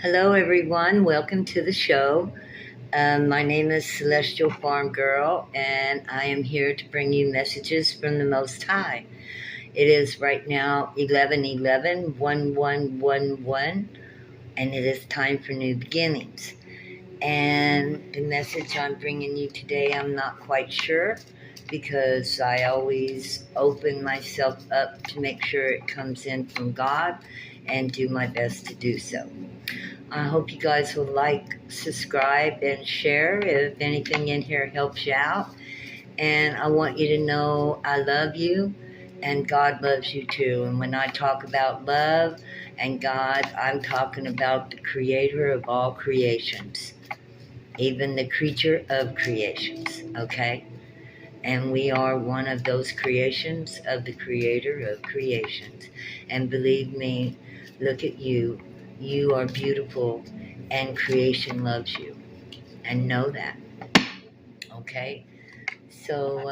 Hello, everyone. Welcome to the show. My name is Celestial Farm Girl, and I am here to bring you messages from the Most High. It is right now 11/11/1111, and it is time for new beginnings. And the message I'm bringing you today, I'm not quite sure because I always open myself up to make sure it comes in from God and do my best to do so. I hope you guys will like, subscribe, and share if anything in here helps you out. And I want you to know I love you and God loves you too. And when I talk about love and God, I'm talking about the creator of all creations, even the creature of creations, okay? And we are one of those creations of the creator of creations. And believe me, look at you. You are beautiful and creation loves you. And know that. Okay? So,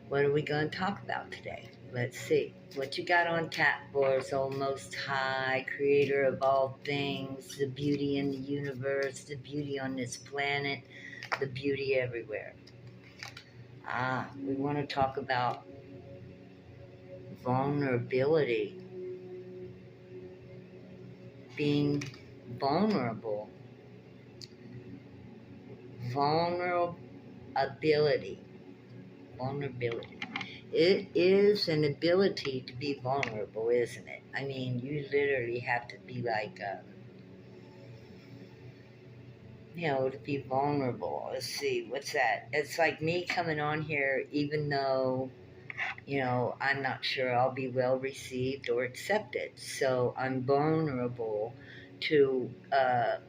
what are we going to talk about today? Let's see. What you got on tap for us, oh Most High, creator of all things, the beauty in the universe, the beauty on this planet, the beauty everywhere. We want to talk about vulnerability, being vulnerable, vulnerability. It is an ability to be vulnerable, isn't it? I mean, you literally have to be like, to be vulnerable. Let's see, what's that? It's like me coming on here, even though I'm not sure I'll be well received or accepted. So I'm vulnerable to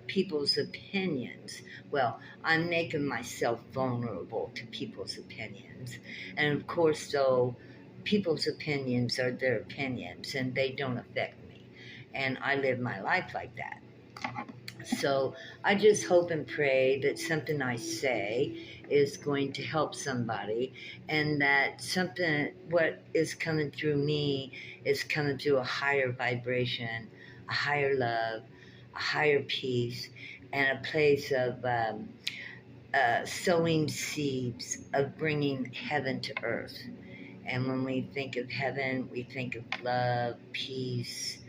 people's opinions. Well, I'm making myself vulnerable to people's opinions. And of course, though, people's opinions are their opinions and they don't affect me. And I live my life like that. So I just hope and pray that something I say is going to help somebody and that what is coming through me is coming through a higher vibration, a higher love, a higher peace, and a place of sowing seeds, of bringing heaven to earth. And when we think of heaven, we think of love, peace,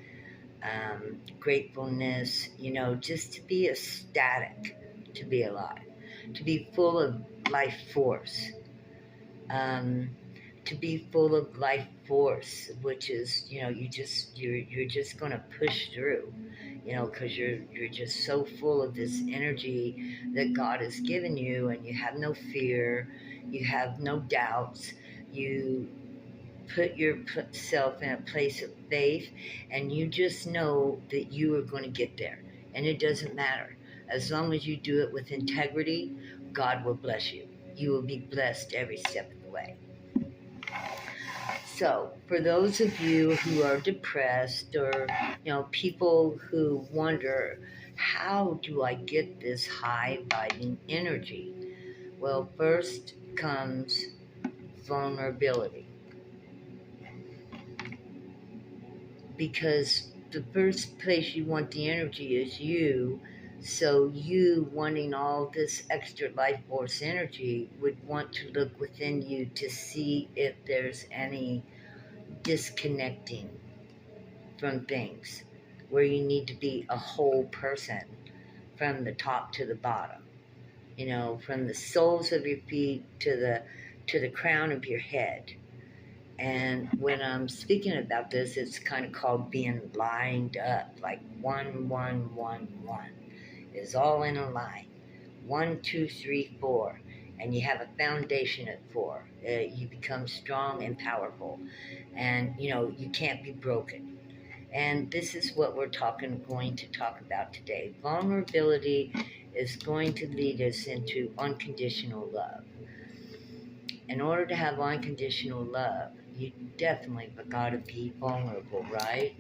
gratefulness, just to be ecstatic, to be alive, to be full of life force, to be full of life force, which is, you're just going to push through, because you're just so full of this energy that God has given you, and you have no fear, you have no doubts, you put yourself in a place of faith, and you just know that you are going to get there. And it doesn't matter. As long as you do it with integrity, God will bless you. You will be blessed every step of the way. So, for those of you who are depressed or, people who wonder, how do I get this high vibing energy? Well, first comes vulnerability. Because the first place you want the energy is you. So you wanting all this extra life force energy would want to look within you to see if there's any disconnecting from things where you need to be a whole person from the top to the bottom, from the soles of your feet to the crown of your head. And when I'm speaking about this, it's kind of called being lined up, like 1, 1, 1, 1 is all in a line. 1, 2, 3, 4, and you have a foundation at 4. You become strong and powerful, and you can't be broken. And this is what we're going to talk about today. Vulnerability is going to lead us into unconditional love. In order to have unconditional love, you definitely got to be vulnerable, right?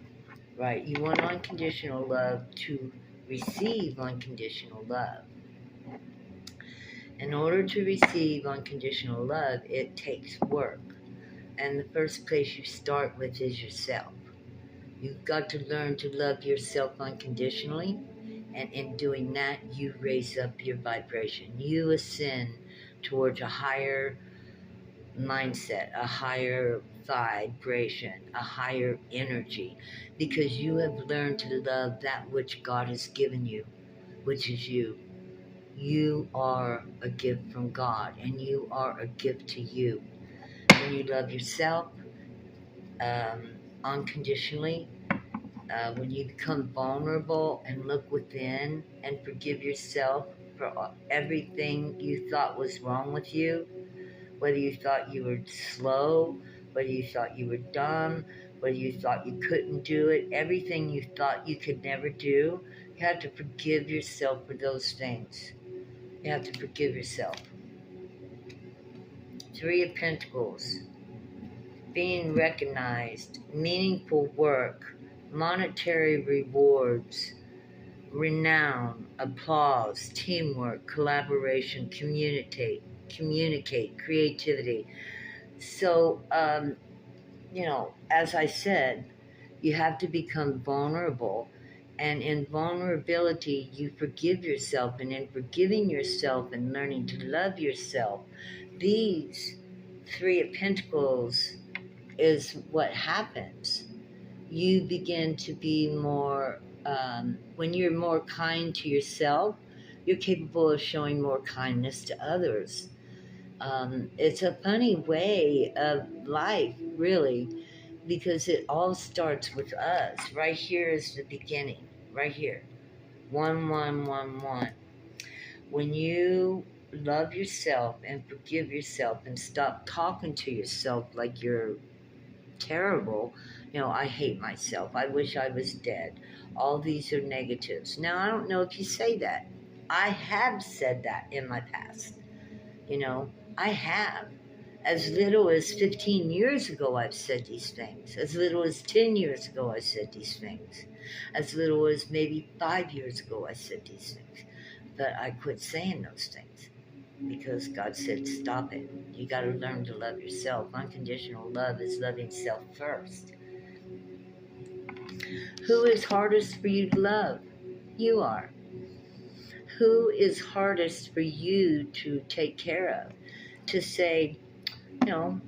Right. You want unconditional love to receive unconditional love. In order to receive unconditional love, it takes work. And the first place you start with is yourself. You've got to learn to love yourself unconditionally. And in doing that, you raise up your vibration. You ascend towards a higher mindset, a higher vibration, a higher energy, because you have learned to love that which God has given you, which is you. You are a gift from God, and you are a gift to you. When you love yourself unconditionally, when you become vulnerable and look within and forgive yourself for everything you thought was wrong with you, whether you thought you were slow, whether you thought you were dumb, whether you thought you couldn't do it, everything you thought you could never do, you have to forgive yourself for those things. You have to forgive yourself. Three of Pentacles. Being recognized, meaningful work, monetary rewards, renown, applause, teamwork, collaboration, communicate, creativity. So, as I said, you have to become vulnerable. And in vulnerability, you forgive yourself. And in forgiving yourself and learning to love yourself, these Three of Pentacles is what happens. You begin to be more, when you're more kind to yourself, you're capable of showing more kindness to others. It's a funny way of life, really, because it all starts with us. Right here is the beginning, right here. 1111. When you love yourself and forgive yourself and stop talking to yourself like you're terrible, I hate myself, I wish I was dead, all these are negatives. Now, I don't know if you say that. I have said that in my past. I have. As little as 15 years ago, I've said these things. As little as 10 years ago, I said these things. As little as maybe 5 years ago, I said these things. But I quit saying those things because God said, stop it. You got to learn to love yourself. Unconditional love is loving self first. Who is hardest for you to love? You are. Who is hardest for you to take care of? To say,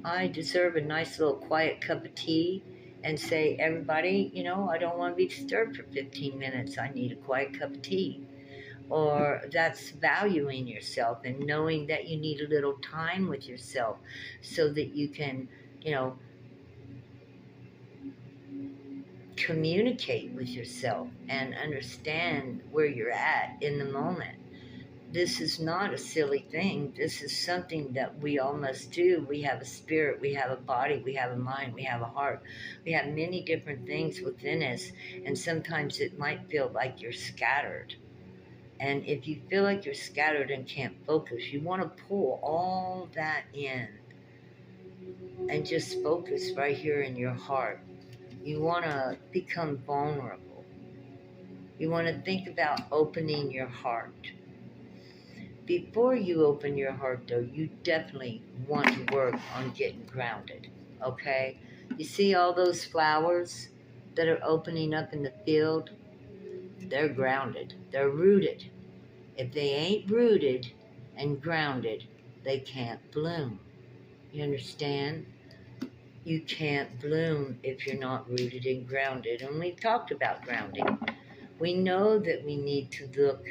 I deserve a nice little quiet cup of tea, and say, everybody, I don't want to be disturbed for 15 minutes. I need a quiet cup of tea. Or that's valuing yourself and knowing that you need a little time with yourself so that you can, communicate with yourself and understand where you're at in the moment. This is not a silly thing. This is something that we all must do. We have a spirit, we have a body, we have a mind, we have a heart. We have many different things within us, and sometimes it might feel like you're scattered. And if you feel like you're scattered and can't focus, you want to pull all that in and just focus right here in your heart. You want to become vulnerable. You want to think about opening your heart. Before you open your heart, though, you definitely want to work on getting grounded, okay? You see all those flowers that are opening up in the field? They're grounded. They're rooted. If they ain't rooted and grounded, they can't bloom. You understand? You can't bloom if you're not rooted and grounded. And we've talked about grounding. We know that we need to look,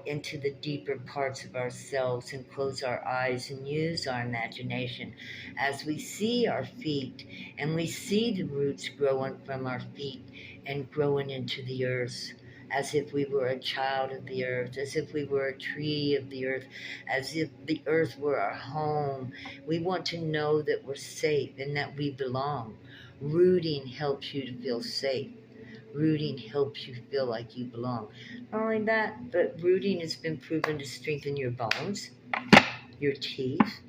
into the deeper parts of ourselves and close our eyes and use our imagination as we see our feet and we see the roots growing from our feet and growing into the earth, as if we were a child of the earth, as if we were a tree of the earth, as if the earth were our home. We want to know that we're safe and that we belong. Rooting helps you to feel safe. Rooting helps you feel like you belong. Not only that, but rooting has been proven to strengthen your bones, your teeth.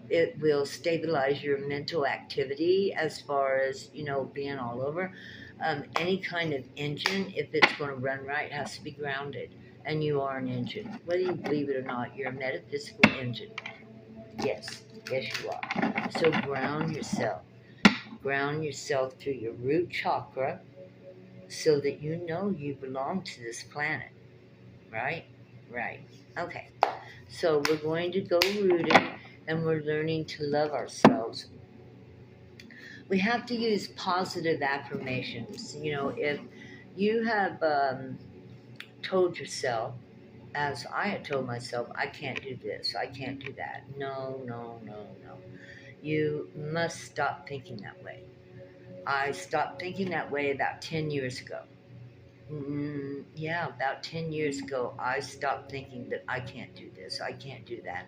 It will stabilize your mental activity as far as, being all over. Any kind of engine, if it's going to run right, has to be grounded. And you are an engine. Whether you believe it or not, you're a metaphysical engine. Yes. Yes, you are. So ground yourself. Ground yourself through your root chakra so that you know you belong to this planet. Right? Right. Okay. So we're going to go rooting and we're learning to love ourselves. We have to use positive affirmations. You know, if you have told yourself, as I had told myself, I can't do this, I can't do that. No, no, no, no. You must stop thinking that way. I stopped thinking that way about 10 years ago. Yeah, about 10 years ago, I stopped thinking that I can't do this, I can't do that,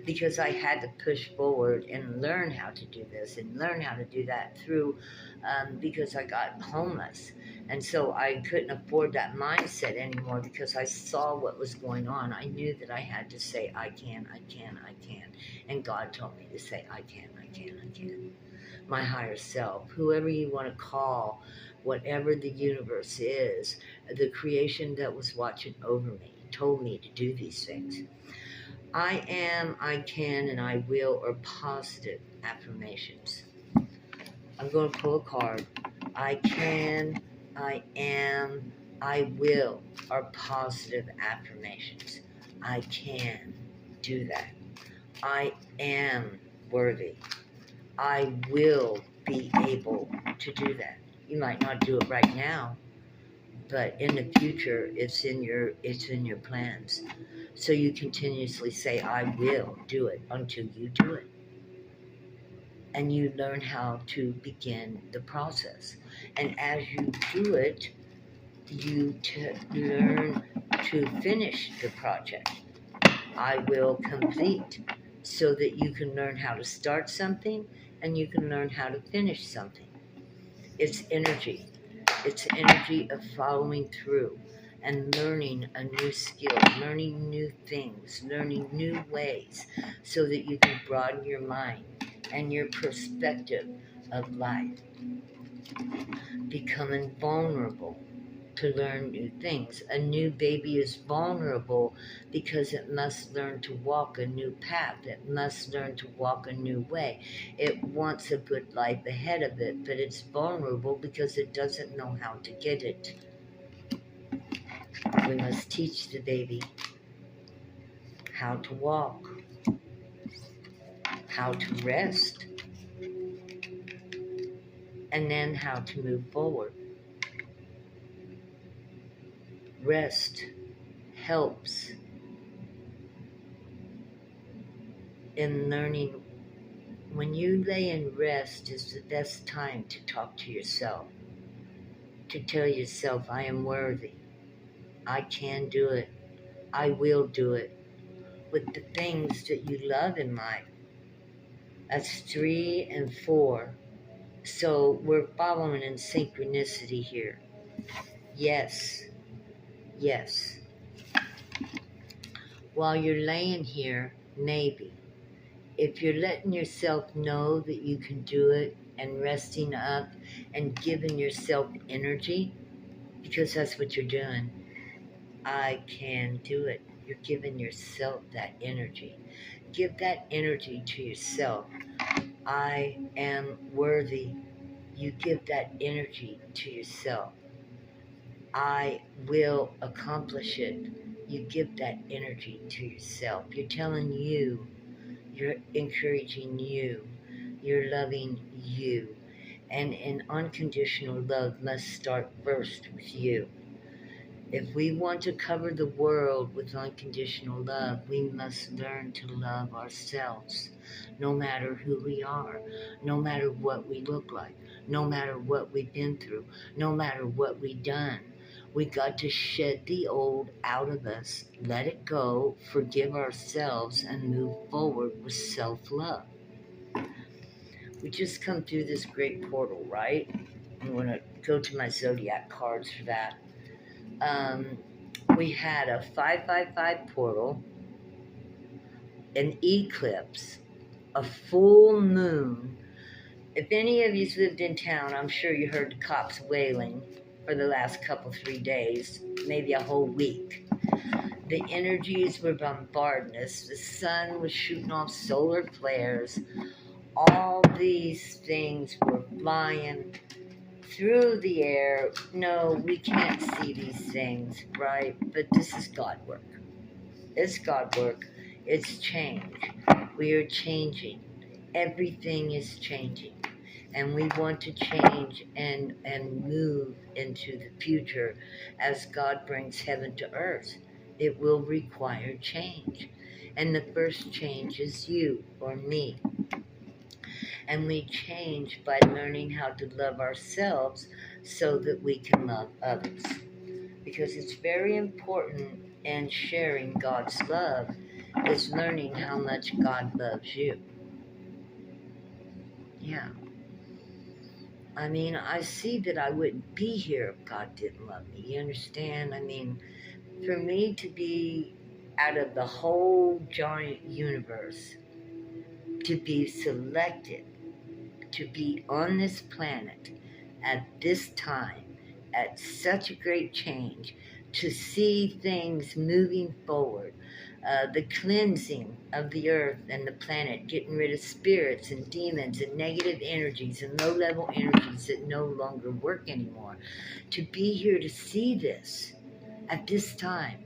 because I had to push forward and learn how to do this and learn how to do that through, because I got homeless. And so I couldn't afford that mindset anymore because I saw what was going on. I knew that I had to say, I can, I can, I can. And God told me to say, I can, I can, I can. My higher self, whoever you want to call, whatever the universe is, the creation that was watching over me, told me to do these things. I am, I can, and I will are positive affirmations. I'm going to pull a card. I can, I am, I will are positive affirmations. I can do that. I am worthy. I will be able to do that. You might not do it right now, but in the future, it's in your plans. So you continuously say, I will do it until you do it. And you learn how to begin the process. And as you do it, you learn to finish the project. I will complete, so that you can learn how to start something and you can learn how to finish something. It's energy. It's energy of following through and learning a new skill, learning new things, learning new ways, so that you can broaden your mind and your perspective of life. Becoming vulnerable to learn new things. A new baby is vulnerable because it must learn to walk a new path. It must learn to walk a new way. It wants a good life ahead of it, but it's vulnerable because it doesn't know how to get it. We must teach the baby how to walk, how to rest, and then how to move forward. Rest helps in learning. When you lay in rest is the best time to talk to yourself, to tell yourself, I am worthy, I can do it, I will do it, with the things that you love in life. That's 3 and 4. So we're following in synchronicity here. Yes, yes. While you're laying here, maybe, if you're letting yourself know that you can do it and resting up and giving yourself energy, because that's what you're doing. I can do it. You're giving yourself that energy. Give that energy to yourself. I am worthy. You give that energy to yourself. I will accomplish it. You give that energy to yourself. You're telling you, you're encouraging you, you're loving you. And an unconditional love must start first with you. If we want to cover the world with unconditional love, we must learn to love ourselves, no matter who we are, no matter what we look like, no matter what we've been through, no matter what we've done. We got to shed the old out of us, let it go, forgive ourselves, and move forward with self-love. We just come through this great portal, right? I'm going to go to my zodiac cards for that. We had a 555 portal, an eclipse, a full moon. If any of you's lived in town, I'm sure you heard the cops wailing for the last 3 days, maybe a whole week. The energies were bombarding us. The sun was shooting off solar flares. All these things were flying through the air. No, we can't see these things, right? But this is God work. It's God work. It's change. We are changing. Everything is changing. And we want to change and move into the future as God brings heaven to earth. It will require change. And the first change is you or me. And we change by learning how to love ourselves so that we can love others. Because it's very important in sharing God's love is learning how much God loves you. Yeah. I mean, I see that I wouldn't be here if God didn't love me. You understand? I mean, for me to be out of the whole giant universe, to be selected, to be on this planet at this time, at such a great change, to see things moving forward, the cleansing of the earth and the planet, getting rid of spirits and demons and negative energies and low-level energies that no longer work anymore. To be here to see this at this time,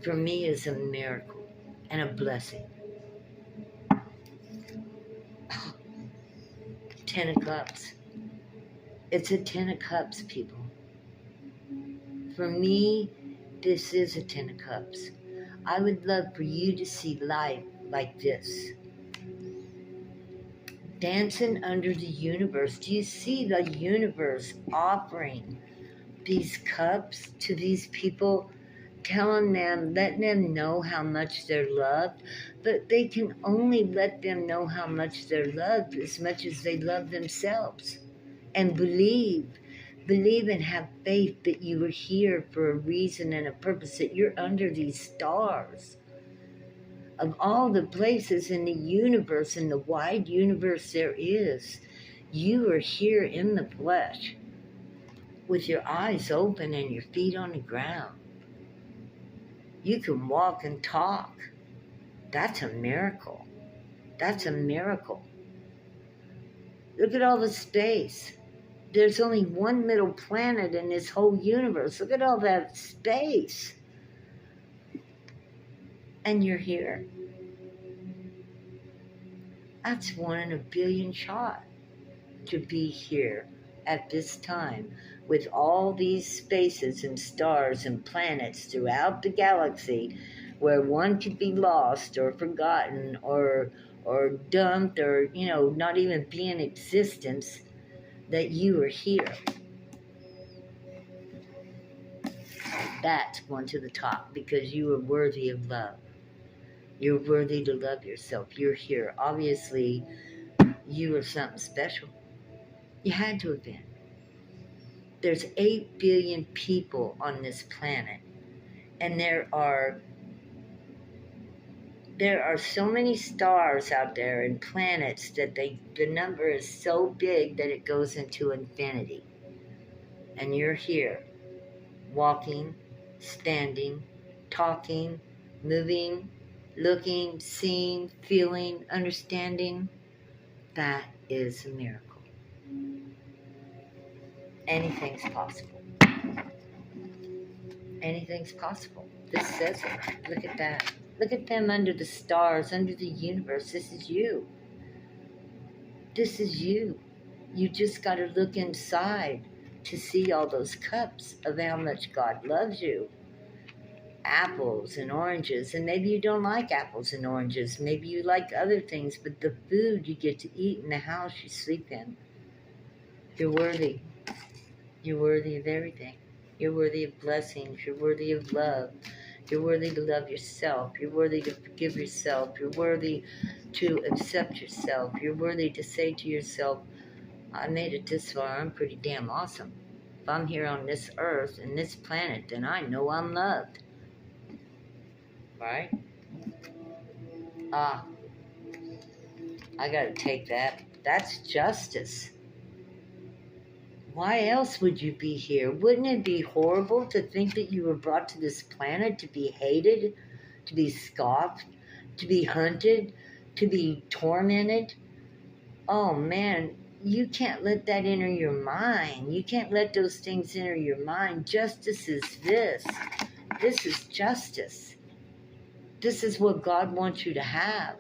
for me, is a miracle and a blessing. 10 of Cups. It's a 10 of Cups, people. For me, this is a 10 of Cups. I would love for you to see life like this. Dancing under the universe. Do you see the universe offering these cups to these people, telling them, letting them know how much they're loved? But they can only let them know how much they're loved as much as they love themselves. And believe and have faith that you are here for a reason and a purpose, that you're under these stars. Of all the places in the universe, in the wide universe there is, you are here in the flesh with your eyes open and your feet on the ground. You can walk and talk. That's a miracle. That's a miracle. Look at all the space. There's only one little planet in this whole universe. Look at all that space. And you're here. That's 1 in a billion shot to be here at this time with all these spaces and stars and planets throughout the galaxy where one could be lost or forgotten or dumped or, not even be in existence, that you are here. That's one to the top because you are worthy of love. You're worthy to love yourself. You're here. Obviously, you are something special. You had to have been. There's 8 billion people on this planet, and there are so many stars out there and planets that the number is so big that it goes into infinity. And you're here, walking, standing, talking, moving, looking, seeing, feeling, understanding. That is a miracle. Anything's possible. Anything's possible. This says it. Look at that. Look at them under the stars, under the universe. This is you. This is you. You just got to look inside to see all those cups of how much God loves you. Apples and oranges, and maybe you don't like apples and oranges. Maybe you like other things, but the food you get to eat in the house you sleep in. You're worthy. You're worthy of everything. You're worthy of blessings. You're worthy of love. You're worthy to love yourself. You're worthy to forgive yourself. You're worthy to accept yourself. You're worthy to say to yourself, I made it this far. I'm pretty damn awesome. If I'm here on this earth and this planet, then I know I'm loved. Right? I gotta take that. That's justice. Why else would you be here? Wouldn't it be horrible to think that you were brought to this planet to be hated, to be scoffed, to be hunted, to be tormented? Oh man, you can't let that enter your mind. You can't let those things enter your mind. Justice is this. This is justice. This is what God wants you to have.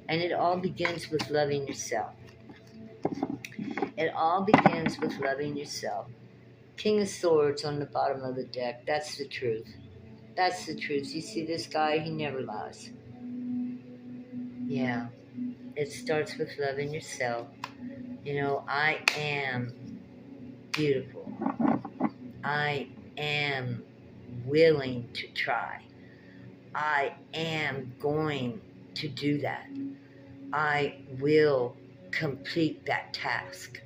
And it all begins with loving yourself. It all begins with loving yourself. King of Swords on the bottom of the deck. That's the truth. That's the truth. You see this guy, he never lies. Yeah. It starts with loving yourself. You know, I am beautiful. I am willing to try. I am going to do that. I will complete that task.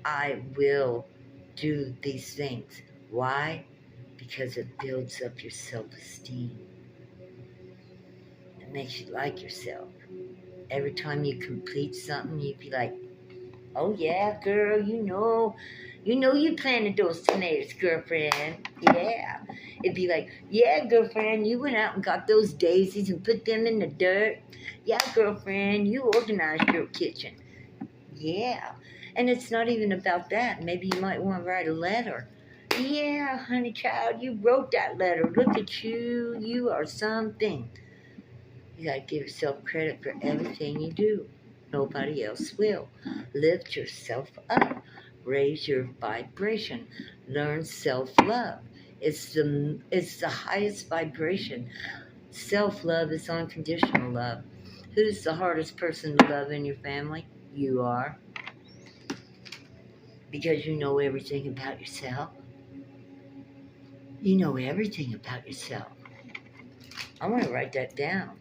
I will do these things. Why? Because it builds up your self-esteem. It makes you like yourself. Every time you complete something, you'd be like, oh yeah, girl, you know you planted those tomatoes, girlfriend. Yeah. It'd be like, yeah, girlfriend, you went out and got those daisies and put them in the dirt. Yeah, girlfriend, you organized your kitchen. Yeah. And it's not even about that. Maybe you might want to write a letter. Yeah, honey child, you wrote that letter. Look at you. You are something. You got to give yourself credit for everything you do. Nobody else will. Lift yourself up. Raise your vibration. Learn self-love. It's the highest vibration. Self-love is unconditional love. Who's the hardest person to love in your family? You are. Because you know everything about yourself. You know everything about yourself. I want to write that down.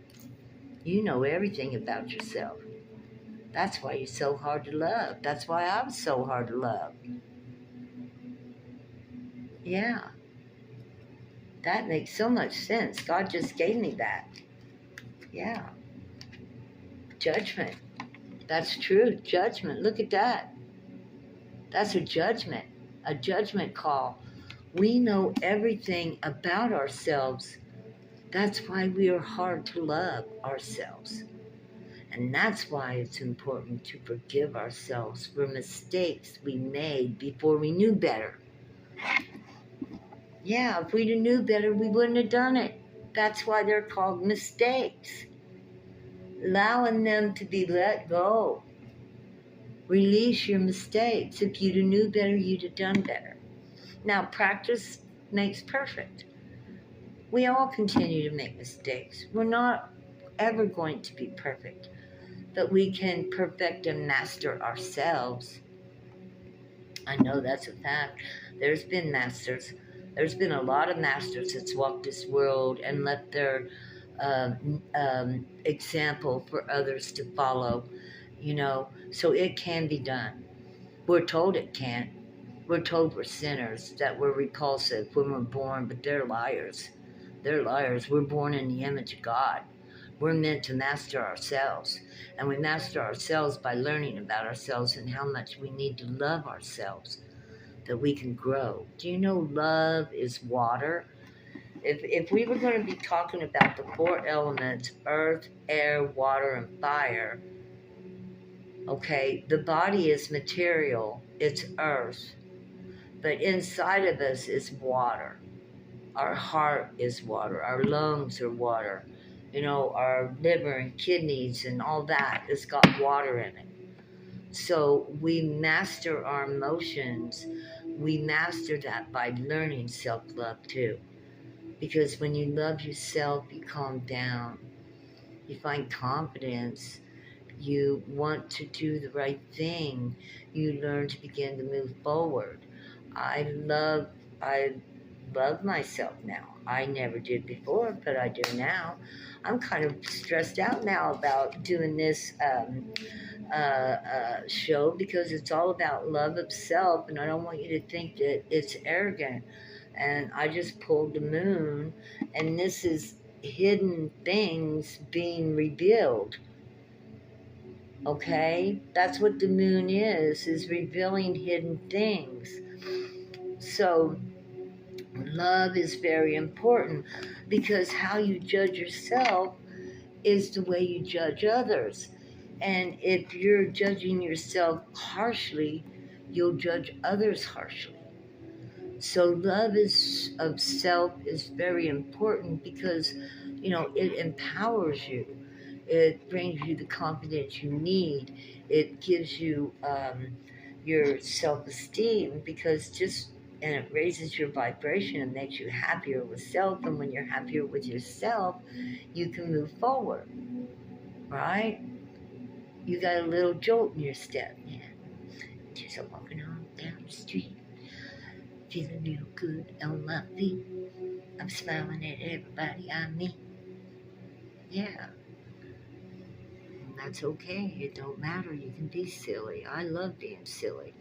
You know everything about yourself. That's why you're so hard to love. That's why I was so hard to love. Yeah. That makes so much sense. God just gave me that. Yeah. Judgment. That's true. Judgment. Look at that. That's a judgment call. We know everything about ourselves. That's why we are hard to love ourselves. And that's why it's important to forgive ourselves for mistakes we made before we knew better. Yeah, if we'd have knew better, we wouldn't have done it. That's why they're called mistakes. Allowing them to be let go. Release your mistakes. If you'd have knew better, you'd have done better. Now, practice makes perfect. We all continue to make mistakes. We're not ever going to be perfect, but we can perfect and master ourselves. I know that's a fact. There's been masters. There's been a lot of masters that's walked this world and left their example for others to follow, you know, so it can be done. We're told it can't. We're told we're sinners, that we're repulsive when we're born, but they're liars. They're liars. We're born in the image of God. We're meant to master ourselves, and we master ourselves by learning about ourselves and how much we need to love ourselves, that we can grow. Do you know love is water? If we were going to be talking about the four elements, earth, air, water, and fire, okay, the body is material, it's earth, but inside of us is water. Our heart is water, our lungs are water, you know, our liver and kidneys and all that has got water in it. So we master our emotions. We master that by learning self-love too. Because when you love yourself, you calm down. You find confidence. You want to do the right thing. You learn to begin to move forward. I love myself now. I never did before, but I do now. I'm kind of stressed out now about doing this show because it's all about love of self, and I don't want you to think that it's arrogant. And I just pulled the moon, and this is hidden things being revealed. Okay? That's what the moon is revealing hidden things. So love is very important, because how you judge yourself is the way you judge others. And if you're judging yourself harshly, you'll judge others harshly. So love is of self is very important, because it empowers you. It brings you the confidence you need. It gives you your self-esteem, and it raises your vibration and makes you happier with self. And when you're happier with yourself, you can move forward, right? You got a little jolt in your step. Yeah. Just walking on down the street, feeling real good on my feet. I'm smiling at everybody I meet. Yeah. And that's okay. It don't matter. You can be silly. I love being silly.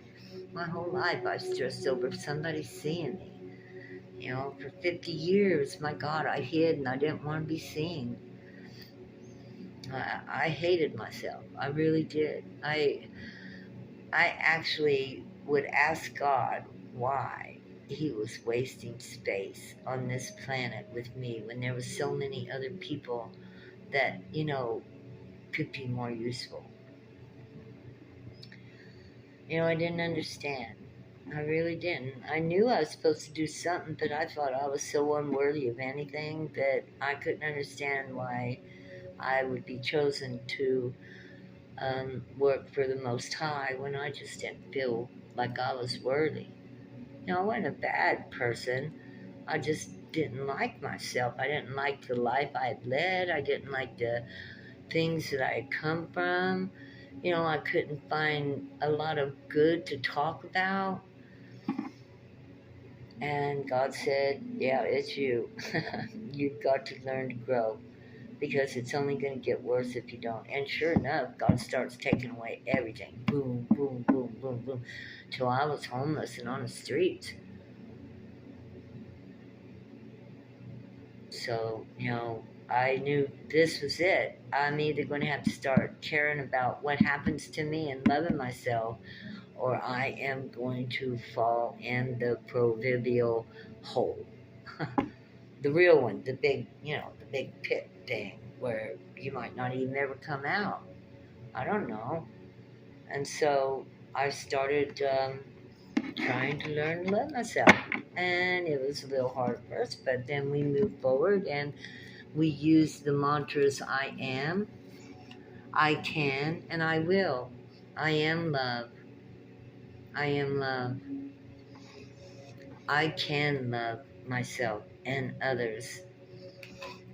My whole life I stressed over somebody seeing me. For 50 years, my God, I hid and I didn't want to be seen. I hated myself. I really did. I actually would ask God why he was wasting space on this planet with me when there was so many other people that, could be more useful. I didn't understand. I really didn't. I knew I was supposed to do something, but I thought I was so unworthy of anything that I couldn't understand why I would be chosen to work for the Most High when I just didn't feel like I was worthy. I wasn't a bad person. I just didn't like myself. I didn't like the life I had led. I didn't like the things that I had come from. I couldn't find a lot of good to talk about. And God said, yeah, it's you. You've got to learn to grow, because it's only going to get worse if you don't. And sure enough, God starts taking away everything. Boom, boom, boom, boom, boom. Till I was homeless and on the streets. So, I knew this was it. I'm either going to have to start caring about what happens to me and loving myself, or I am going to fall in the proverbial hole. The real one, the big pit thing where you might not even ever come out. I don't know. And so I started trying to learn to love myself. And it was a little hard at first, but then we moved forward and we used the mantras: I am, I can, and I will. I am love. I am love. I can love myself and others.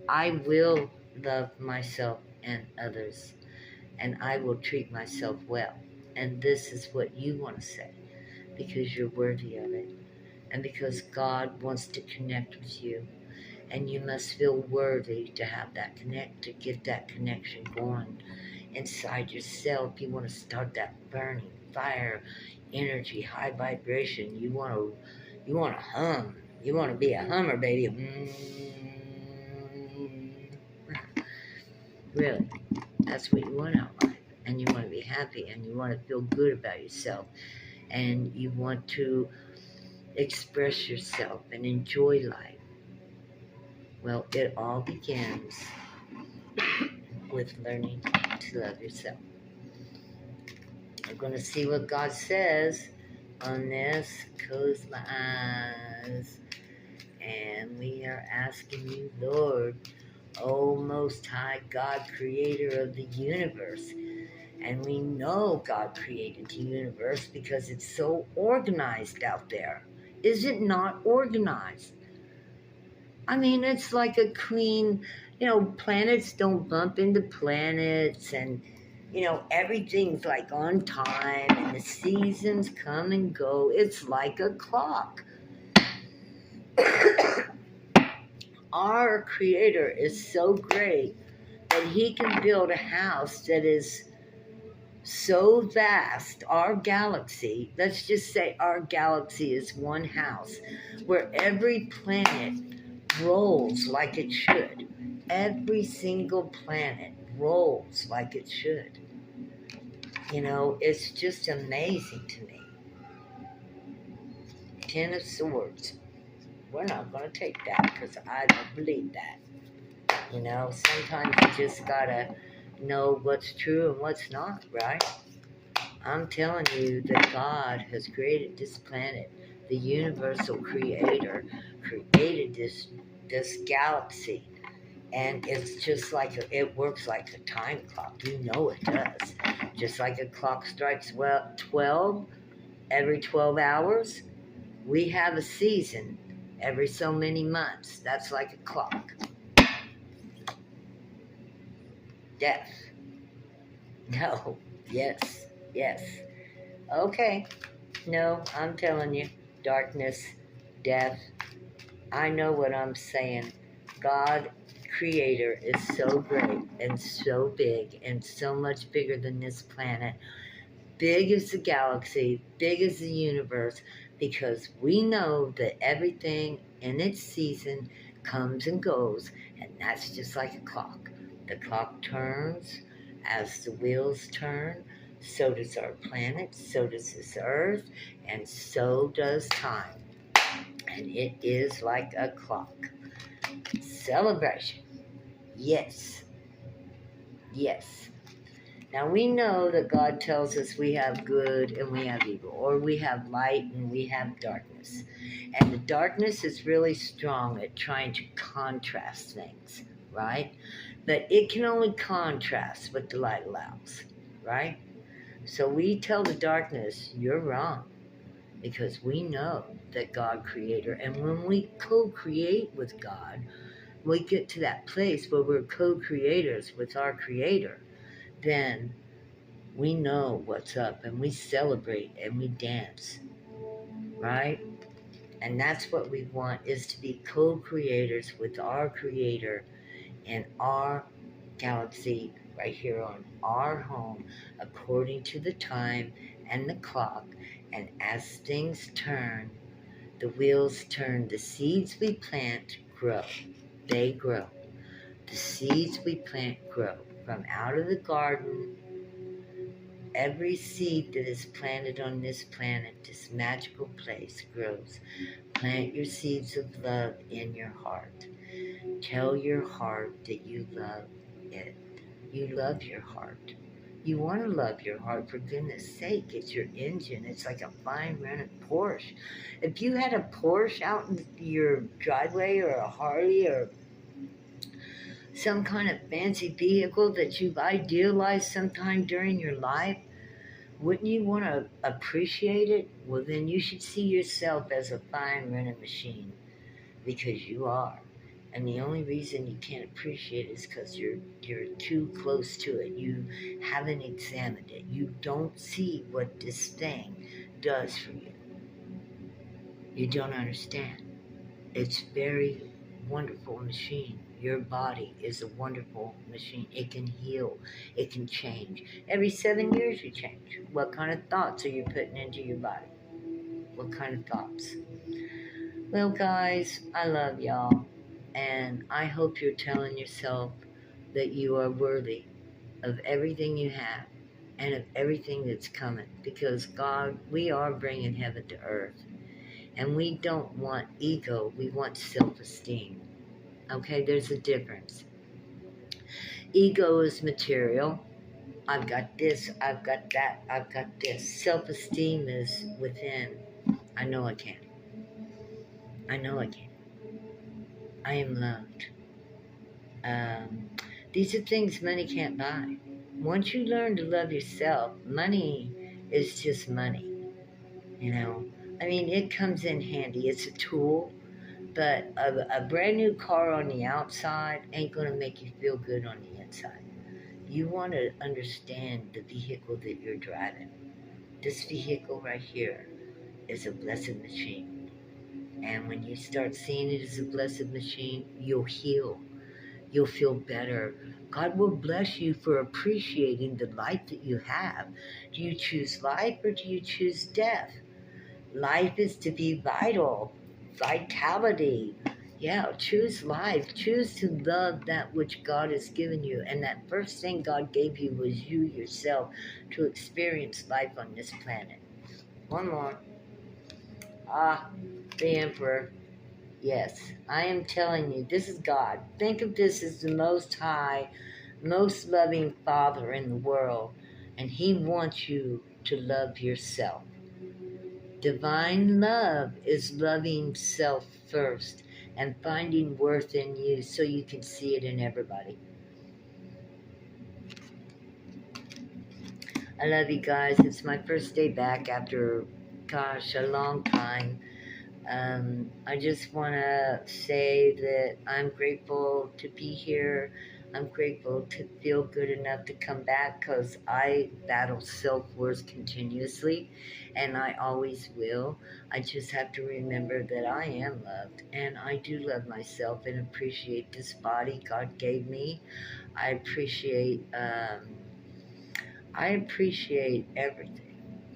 I will love myself and others. And I will treat myself well. And this is what you want to say, because you're worthy of it. And because God wants to connect with you. And you must feel worthy to have that to get that connection going inside yourself. You want to start that burning fire, energy, high vibration. You want to hum. You want to be a hummer, baby. Really, that's what you want out of life. And you want to be happy, and you want to feel good about yourself, and you want to express yourself and enjoy life. Well, it all begins with learning to love yourself. I'm going to see what God says on this. Close my eyes. And we are asking you, Lord, O Most High God, creator of the universe. And we know God created the universe because it's so organized out there. Is it not organized? I mean, it's like a clean, planets don't bump into planets, and, everything's like on time, and the seasons come and go. It's like a clock. Our Creator is so great that He can build a house that is so vast. Our galaxy, let's just say our galaxy is one house where every planet rolls like it should. Every single planet rolls like it should. You know, it's just amazing to me. Ten of Swords. We're not going to take that because I don't believe that. You know, sometimes you just got to know what's true and what's not, right? I'm telling you that God has created this planet. The universal creator created this galaxy. And it's just like, it works like a time clock. You know it does. Just like a clock strikes 12 every 12 hours. We have a season every so many months. That's like a clock. Death. No. Yes. Yes. Okay. No, I'm telling you. Darkness. Death. I know what I'm saying. God, Creator, is so great and so big and so much bigger than this planet. Big as the galaxy, big as the universe, because we know that everything in its season comes and goes, and that's just like a clock. The clock turns as the wheels turn, so does our planet, so does this earth, and so does time. And it is like a clock. Celebration. Yes. Yes. Now we know that God tells us we have good and we have evil, or we have light and we have darkness. And the darkness is really strong at trying to contrast things, right? But it can only contrast what the light allows, right? So we tell the darkness, you're wrong, because we know that God Creator, and when we co-create with God, we get to that place where we're co-creators with our Creator, then we know what's up and we celebrate and we dance, right? And that's what we want, is to be co-creators with our Creator in our galaxy right here on our home, according to the time and the clock. And as things turn, the wheels turn, the seeds we plant grow. They grow. The seeds we plant grow. From out of the garden, every seed that is planted on this planet, this magical place, grows. Plant your seeds of love in your heart. Tell your heart that you love it. You love your heart. You want to love your heart, for goodness sake. It's your engine. It's like a fine rented Porsche. If you had a Porsche out in your driveway, or a Harley, or some kind of fancy vehicle that you've idealized sometime during your life, wouldn't you want to appreciate it? Well, then you should see yourself as a fine rented machine, because you are. And the only reason you can't appreciate it is because you're too close to it. You haven't examined it. You don't see what this thing does for you. You don't understand. It's very wonderful machine. Your body is a wonderful machine. It can heal. It can change. Every 7 years you change. What kind of thoughts are you putting into your body? What kind of thoughts? Well, guys, I love y'all. And I hope you're telling yourself that you are worthy of everything you have and of everything that's coming. Because God, we are bringing heaven to earth. And we don't want ego. We want self-esteem. Okay, there's a difference. Ego is material. I've got this, I've got that, I've got this. Self-esteem is within. I know I can. I know I can. I am loved. These are things money can't buy. Once you learn to love yourself, money is just money. You know, I mean, it comes in handy. It's a tool, but a brand new car on the outside ain't going to make you feel good on the inside. You want to understand the vehicle that you're driving. This vehicle right here is a blessed machine. And when you start seeing it as a blessed machine, you'll heal. You'll feel better. God will bless you for appreciating the life that you have. Do you choose life or do you choose death? Life is to be vital, vitality. Yeah, choose life. Choose to love that which God has given you. And that first thing God gave you was you yourself to experience life on this planet. One more. Ah, the Emperor. Yes, I am telling you, this is God. Think of this as the most high, most loving Father in the world. And He wants you to love yourself. Divine love is loving self first and finding worth in you so you can see it in everybody. I love you guys. It's my first day back after, gosh, a long time. I just want to say that I'm grateful to be here. I'm grateful to feel good enough to come back because I battle self-worth continuously, and I always will. I just have to remember that I am loved, and I do love myself and appreciate this body God gave me. I appreciate everything.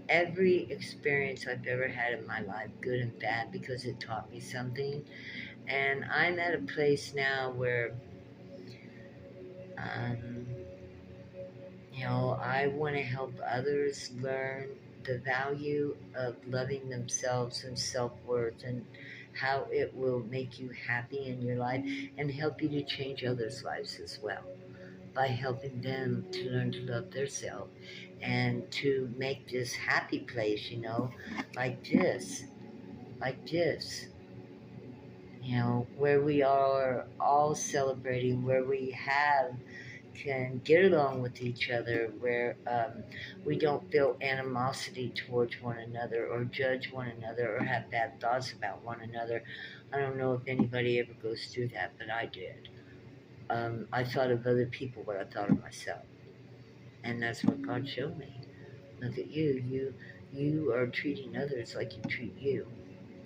Every experience I've ever had in my life, good and bad, because it taught me something. And I'm at a place now where, um, I want to help others learn the value of loving themselves and self-worth and how it will make you happy in your life and help you to change others' lives as well by helping them to learn to love themselves and to make this happy place, like this, like this, where we are all celebrating, where we can get along with each other, where we don't feel animosity towards one another or judge one another or have bad thoughts about one another. I don't know if anybody ever goes through that, but I did. I thought of other people what I thought of myself, and that's what God showed me. Look at you. You are treating others like you treat you,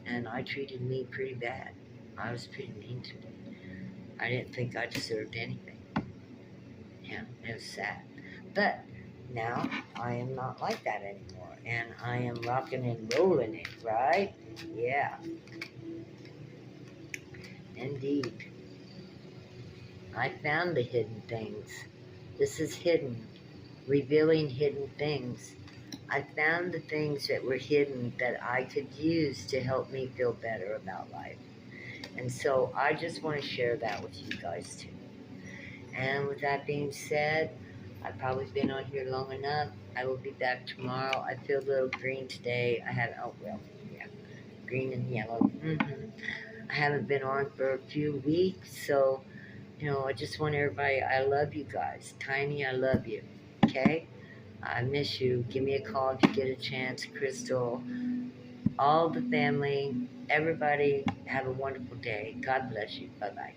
and I treated me pretty bad. I was pretty mean to me. I didn't think I deserved anything. Yeah, it was sad. But now I am not like that anymore, and I am rocking and rolling it, right? Yeah, indeed. I found the hidden things. This is hidden, revealing hidden things. I found the things that were hidden that I could use to help me feel better about life. And so I just want to share that with you guys too. And with that being said, I've probably been on here long enough. I will be back tomorrow. I feel a little green today. Yeah, green and yellow. I haven't been on for a few weeks, so, I just want everybody, I love you guys. Tiny, I love you. Okay? I miss you. Give me a call if you get a chance. Crystal, all the family, everybody, have a wonderful day. God bless you. Bye-bye.